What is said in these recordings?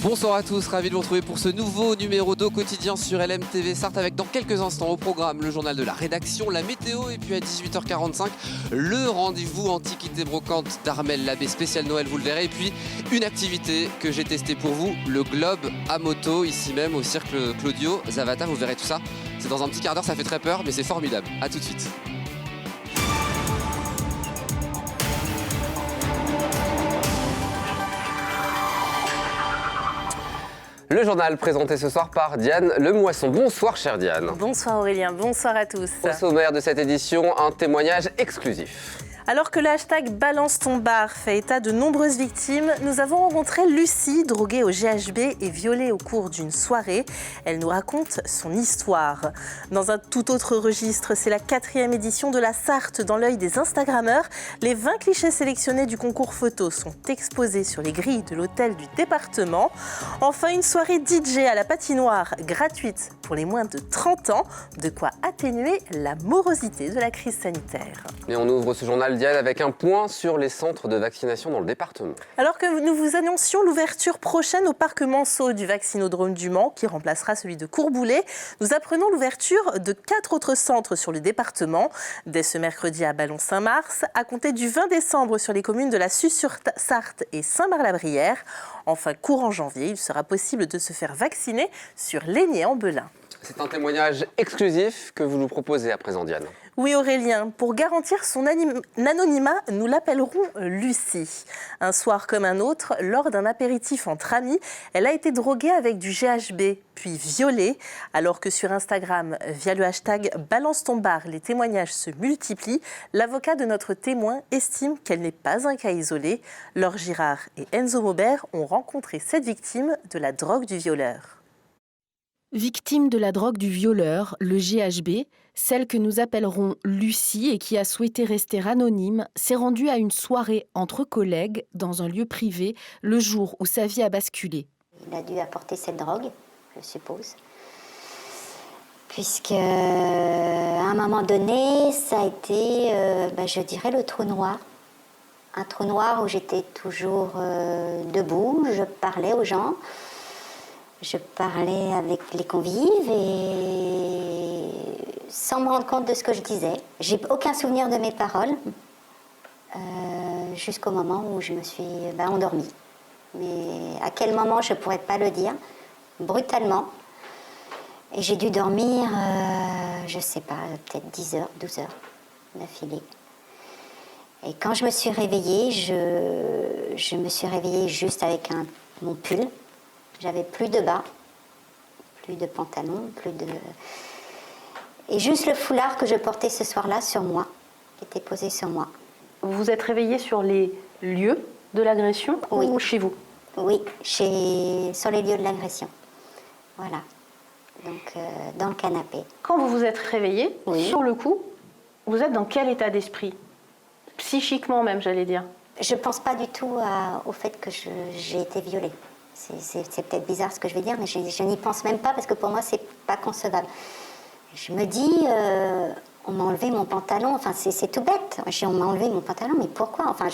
Bonsoir à tous, ravi de vous retrouver pour ce nouveau numéro d'Au Quotidien sur LMTV Sarthe avec dans quelques instants au programme le journal de la rédaction, la météo et puis à 18h45 le rendez-vous Antiquité Brocante d'Armel Labbé spécial Noël, vous le verrez, et puis une activité que j'ai testée pour vous, le globe à moto ici même au cirque Claudio Zavata, vous verrez tout ça, c'est dans un petit quart d'heure, ça fait très peur mais c'est formidable, à tout de suite. Le journal présenté ce soir par Diane Lemoisson. Bonsoir chère Diane. Bonsoir Aurélien, bonsoir à tous. Au sommaire de cette édition, un témoignage exclusif. Alors que le hashtag Balance ton bar fait état de nombreuses victimes, nous avons rencontré Lucie, droguée au GHB et violée au cours d'une soirée. Elle nous raconte son histoire. Dans un tout autre registre, c'est la 4e édition de la Sarthe dans l'œil des Instagrammeurs. Les 20 clichés sélectionnés du concours photo sont exposés sur les grilles de l'hôtel du département. Enfin, une soirée DJ à la patinoire gratuite pour les moins de 30 ans. De quoi atténuer la morosité de la crise sanitaire. Et on ouvre ce journal Diane avec un point sur les centres de vaccination dans le département. Alors que nous vous annoncions l'ouverture prochaine au parc Manceau du vaccinodrome du Mans, qui remplacera celui de Courboulet, nous apprenons l'ouverture de 4 autres centres sur le département. Dès ce mercredi à Ballon-Saint-Mars, à compter du 20 décembre sur les communes de la Suze-sur-Sarthe et Saint-Marc-la-Brière. Enfin, courant janvier, il sera possible de se faire vacciner sur Laigné-en-Belin. C'est un témoignage exclusif que vous nous proposez à présent, Diane. Oui Aurélien, pour garantir son anonymat, nous l'appellerons Lucie. Un soir comme un autre, lors d'un apéritif entre amis, elle a été droguée avec du GHB, puis violée. Alors que sur Instagram, via le hashtag Balance ton bar, les témoignages se multiplient, l'avocat de notre témoin estime qu'elle n'est pas un cas isolé. Laure Girard et Enzo Maubert ont rencontré cette victime de la drogue du violeur. Victime de la drogue du violeur, le GHB, celle que nous appellerons Lucie et qui a souhaité rester anonyme, s'est rendue à une soirée entre collègues dans un lieu privé le jour où sa vie a basculé. Il a dû apporter cette drogue, je suppose, puisque à un moment donné, ça a été, je dirais, le trou noir. Un trou noir où j'étais toujours debout, je parlais aux gens. Je parlais avec les convives et sans me rendre compte de ce que je disais. J'ai aucun souvenir de mes paroles jusqu'au moment où je me suis endormie. Mais à quel moment, je ne pourrais pas le dire, brutalement. Et j'ai dû dormir, je ne sais pas, peut-être 10 heures, 12 heures d'affilée. Et quand je me suis réveillée, je me suis réveillée juste avec mon pull. J'avais plus de bas, plus de pantalon, et juste le foulard que je portais ce soir-là sur moi, qui était posé sur moi. Vous vous êtes réveillée sur les lieux de l'agression ou chez vous? Oui, sur les lieux de l'agression. Voilà, donc dans le canapé. Quand vous vous êtes réveillée, sur le coup, vous êtes dans quel état d'esprit? Psychiquement même, j'allais dire. Je ne pense pas du tout au fait que j'ai été violée. C'est peut-être bizarre ce que je vais dire, mais je n'y pense même pas parce que pour moi, c'est pas concevable. Je me dis, on m'a enlevé mon pantalon, enfin c'est tout bête. On m'a enlevé mon pantalon, mais pourquoi? Enfin,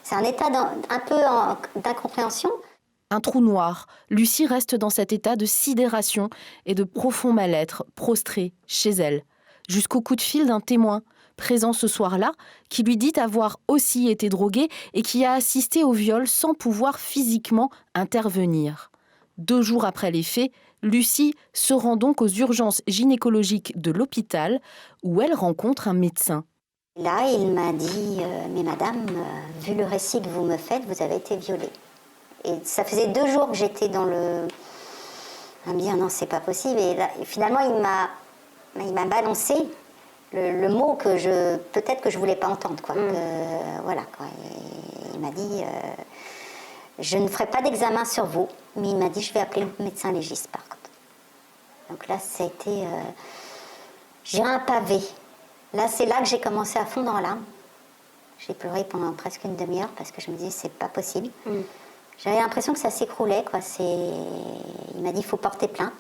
c'est un état un peu d'incompréhension. Un trou noir, Lucie reste dans cet état de sidération et de profond mal-être, prostrée chez elle, jusqu'au coup de fil d'un témoin présent ce soir-là, qui lui dit avoir aussi été drogué et qui a assisté au viol sans pouvoir physiquement intervenir. 2 jours après les faits, Lucie se rend donc aux urgences gynécologiques de l'hôpital où elle rencontre un médecin. Là, il m'a dit « Mais madame, vu le récit que vous me faites, vous avez été violée. » Et ça faisait 2 jours que j'étais dans le... Il m'a dit « Non, c'est pas possible. » Et là, finalement, il m'a balancé le mot que peut-être que je voulais pas entendre, quoi. Voilà, quoi. Et il m'a dit je ne ferai pas d'examen sur vous, mais il m'a dit je vais appeler le médecin légiste par contre. Donc là, ça a été j'ai un pavé. Là, c'est là que j'ai commencé à fondre en larmes. J'ai pleuré pendant presque une demi-heure parce que je me disais c'est pas possible. J'avais l'impression que ça s'écroulait, quoi. Il m'a dit il faut porter plainte.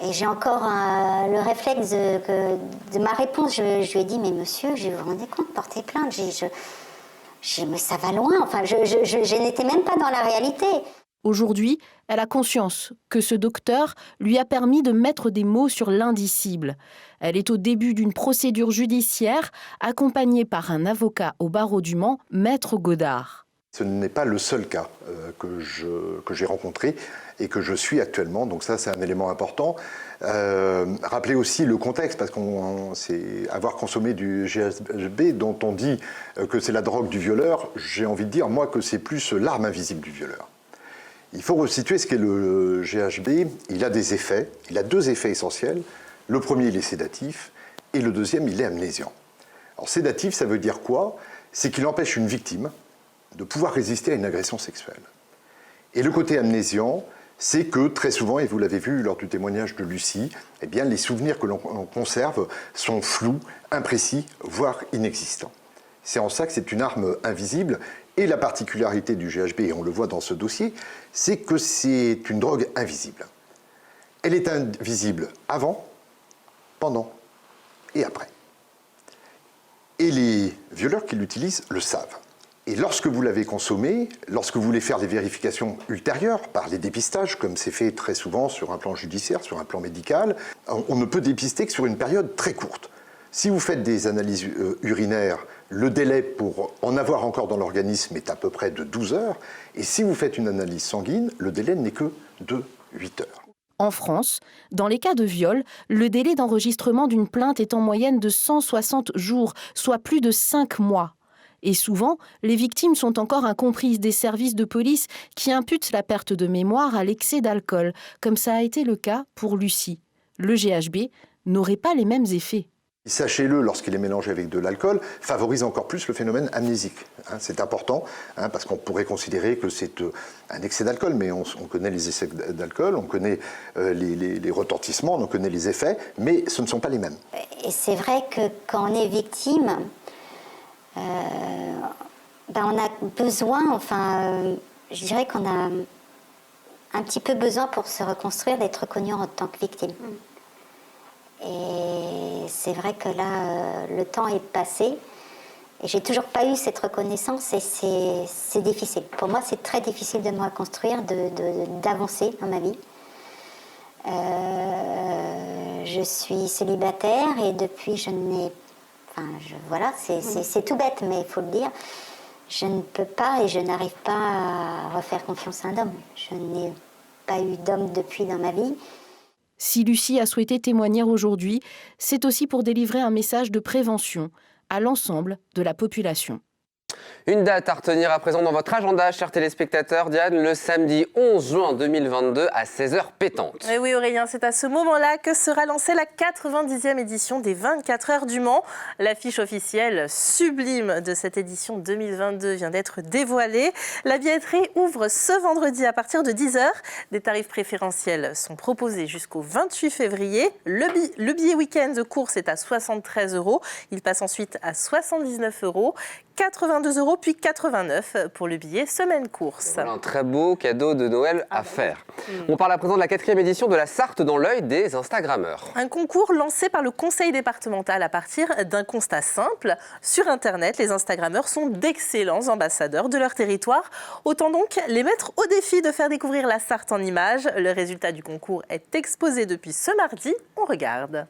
Et j'ai encore le réflexe de ma réponse. Je lui ai dit, mais monsieur, je vous rendez compte, porter plainte, mais ça va loin. Enfin, je n'étais même pas dans la réalité. Aujourd'hui, elle a conscience que ce docteur lui a permis de mettre des mots sur l'indicible. Elle est au début d'une procédure judiciaire, accompagnée par un avocat au barreau du Mans, Maître Godard. Ce n'est pas le seul cas que j'ai rencontré et que je suis actuellement, donc ça c'est un élément important. Rappelez aussi le contexte, parce qu'on c'est avoir consommé du GHB dont on dit que c'est la drogue du violeur, j'ai envie de dire moi que c'est plus l'arme invisible du violeur. Il faut resituer ce qu'est le GHB. Il a des effets, il a deux effets essentiels. Le premier, il est sédatif, et le deuxième, il est amnésiant. Alors sédatif, ça veut dire quoi? C'est qu'il empêche une victime de pouvoir résister à une agression sexuelle. Et le côté amnésiant, c'est que très souvent, et vous l'avez vu lors du témoignage de Lucie, eh bien, les souvenirs que l'on conserve sont flous, imprécis, voire inexistants. C'est en ça que c'est une arme invisible. Et la particularité du GHB, et on le voit dans ce dossier, c'est que c'est une drogue invisible. Elle est invisible avant, pendant et après. Et les violeurs qui l'utilisent le savent. Et lorsque vous l'avez consommé, lorsque vous voulez faire des vérifications ultérieures par les dépistages, comme c'est fait très souvent sur un plan judiciaire, sur un plan médical, on ne peut dépister que sur une période très courte. Si vous faites des analyses urinaires, le délai pour en avoir encore dans l'organisme est à peu près de 12 heures. Et si vous faites une analyse sanguine, le délai n'est que de 8 heures. En France, dans les cas de viol, le délai d'enregistrement d'une plainte est en moyenne de 160 jours, soit plus de 5 mois. Et souvent, les victimes sont encore incomprises des services de police qui imputent la perte de mémoire à l'excès d'alcool, comme ça a été le cas pour Lucie. Le GHB n'aurait pas les mêmes effets. Sachez-le, lorsqu'il est mélangé avec de l'alcool, favorise encore plus le phénomène amnésique. C'est important, parce qu'on pourrait considérer que c'est un excès d'alcool, mais on connaît les excès d'alcool, on connaît les retentissements, on connaît les effets, mais ce ne sont pas les mêmes. Et c'est vrai que quand on est victime, on a besoin, je dirais qu'on a un petit peu besoin pour se reconstruire d'être reconnu en tant que victime. Et c'est vrai que là, le temps est passé et j'ai toujours pas eu cette reconnaissance et c'est difficile. Pour moi, c'est très difficile de me reconstruire, d'avancer dans ma vie. Je suis célibataire et depuis, c'est tout bête, mais il faut le dire. Je ne peux pas et je n'arrive pas à refaire confiance à un homme. Je n'ai pas eu d'homme depuis dans ma vie. Si Lucie a souhaité témoigner aujourd'hui, c'est aussi pour délivrer un message de prévention à l'ensemble de la population. Une date à retenir à présent dans votre agenda, chers téléspectateurs. Diane, le samedi 11 juin 2022 à 16h pétante. Et oui Aurélien, c'est à ce moment-là que sera lancée la 90e édition des 24 heures du Mans. L'affiche officielle sublime de cette édition 2022 vient d'être dévoilée. La billetterie ouvre ce vendredi à partir de 10h. Des tarifs préférentiels sont proposés jusqu'au 28 février. Le billet week-end de course est à 73 €. Il passe ensuite à 79 €. 82 € puis 89 pour le billet semaine course. Voilà un très beau cadeau de Noël à faire. On parle à présent de la 4e édition de la Sarthe dans l'œil des Instagrammeurs. Un concours lancé par le conseil départemental à partir d'un constat simple. Sur Internet, les Instagrammeurs sont d'excellents ambassadeurs de leur territoire. Autant donc les mettre au défi de faire découvrir la Sarthe en images. Le résultat du concours est exposé depuis ce mardi. On regarde.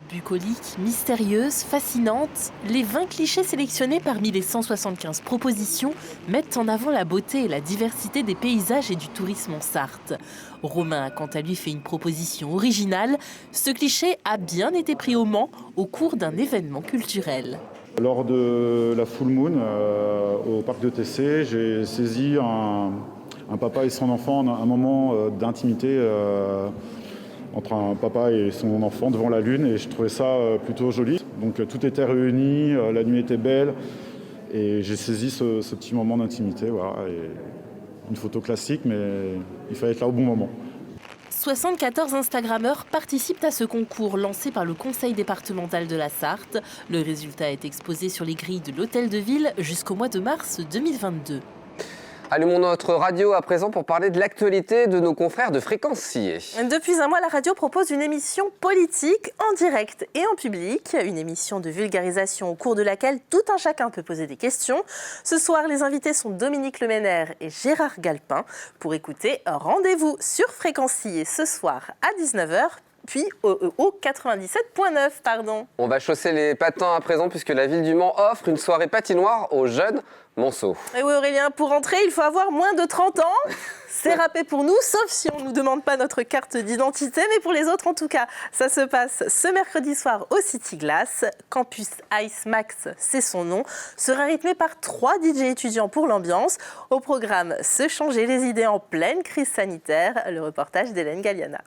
Bucolique, mystérieuse, fascinante, les 20 clichés sélectionnés parmi les 175 propositions mettent en avant la beauté et la diversité des paysages et du tourisme en Sarthe. Romain a quant à lui fait une proposition originale. Ce cliché a bien été pris au Mans au cours d'un événement culturel. Lors de la Full Moon au parc de TC, j'ai saisi un papa et son enfant un moment d'intimité entre un papa et son enfant devant la lune et je trouvais ça plutôt joli. Donc tout était réuni, la nuit était belle et j'ai saisi ce petit moment d'intimité. Voilà, et une photo classique, mais il fallait être là au bon moment. 74 Instagrammeurs participent à ce concours lancé par le conseil départemental de la Sarthe. Le résultat est exposé sur les grilles de l'hôtel de ville jusqu'au mois de mars 2022. Allumons notre radio à présent pour parler de l'actualité de nos confrères de Fréquence Sillé. Depuis un mois, la radio propose une émission politique en direct et en public. Une émission de vulgarisation au cours de laquelle tout un chacun peut poser des questions. Ce soir, les invités sont Dominique Leménaire et Gérard Galpin. Pour écouter, rendez-vous sur Fréquence Sillé ce soir à 19h. Puis au 97.9, pardon. On va chausser les patins à présent puisque la ville du Mans offre une soirée patinoire aux jeunes Monceaux. Et oui Aurélien, pour entrer, il faut avoir moins de 30 ans. C'est râpé pour nous, sauf si on ne nous demande pas notre carte d'identité. Mais pour les autres, en tout cas, ça se passe ce mercredi soir au City Glass. Campus Ice Max, c'est son nom, sera rythmé par 3 DJ étudiants pour l'ambiance. Au programme, se changer les idées en pleine crise sanitaire. Le reportage d'Hélène Galliana.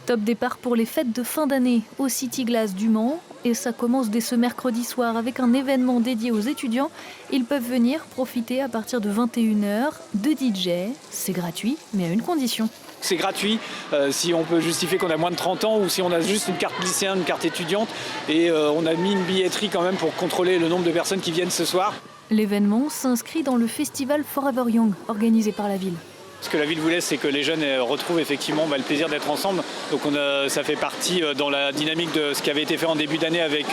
Top départ pour les fêtes de fin d'année au City Glass du Mans. Et ça commence dès ce mercredi soir avec un événement dédié aux étudiants. Ils peuvent venir profiter à partir de 21h de DJ. C'est gratuit, mais à une condition. C'est gratuit si on peut justifier qu'on a moins de 30 ans ou si on a juste une carte lycéenne, une carte étudiante. Et on a mis une billetterie quand même pour contrôler le nombre de personnes qui viennent ce soir. L'événement s'inscrit dans le festival Forever Young organisé par la ville. Ce que la ville voulait, c'est que les jeunes retrouvent effectivement le plaisir d'être ensemble. Donc ça fait partie dans la dynamique de ce qui avait été fait en début d'année avec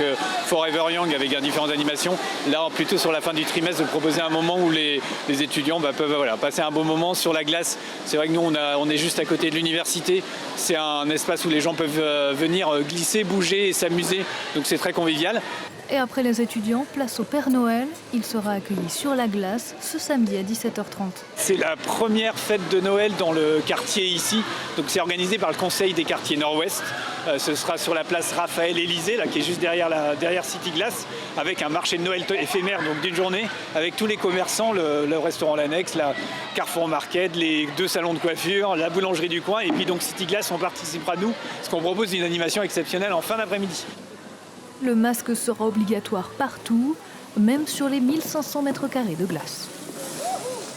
Forever Young, avec différentes animations. Là, plutôt sur la fin du trimestre, de proposer un moment où les étudiants peuvent passer un beau moment sur la glace. C'est vrai que nous, on est juste à côté de l'université. C'est un espace où les gens peuvent venir glisser, bouger et s'amuser. Donc c'est très convivial. Et après les étudiants, place au Père Noël. Il sera accueilli sur la glace ce samedi à 17h30. C'est la première fête de Noël dans le quartier ici. Donc c'est organisé par le Conseil des quartiers Nord-Ouest. Ce sera sur la place Raphaël-Élysée, là, qui est juste derrière City Glass, avec un marché de Noël éphémère donc d'une journée, avec tous les commerçants, le restaurant L'Annexe, la Carrefour Market, les 2 salons de coiffure, la boulangerie du coin. Et puis donc City Glass, on participera nous, parce qu'on propose une animation exceptionnelle en fin d'après-midi. Le masque sera obligatoire partout, même sur les 1500 mètres carrés de glace.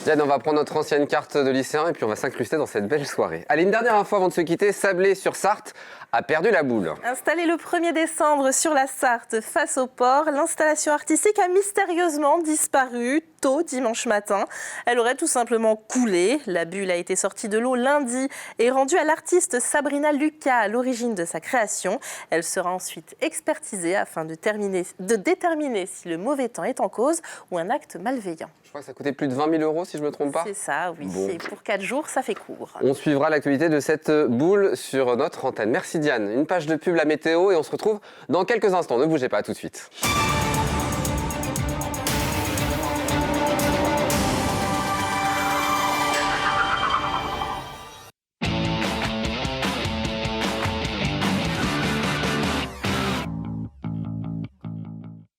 Diane, on va prendre notre ancienne carte de lycéen et puis on va s'incruster dans cette belle soirée. Allez, une dernière info avant de se quitter, Sablé-sur-Sarthe a perdu la boule. Installée le 1er décembre sur la Sarthe face au port, l'installation artistique a mystérieusement disparu tôt dimanche matin. Elle aurait tout simplement coulé. La bulle a été sortie de l'eau lundi et rendue à l'artiste Sabrina Lucas à l'origine de sa création. Elle sera ensuite expertisée afin de déterminer si le mauvais temps est en cause ou un acte malveillant. Je crois que ça coûtait plus de 20 000 euros si je ne me trompe pas. C'est ça, oui. Bon. Et pour 4 jours, ça fait court. On suivra l'actualité de cette boule sur notre antenne. Merci Diane. Une page de pub, la météo et on se retrouve dans quelques instants. Ne bougez pas, à tout de suite.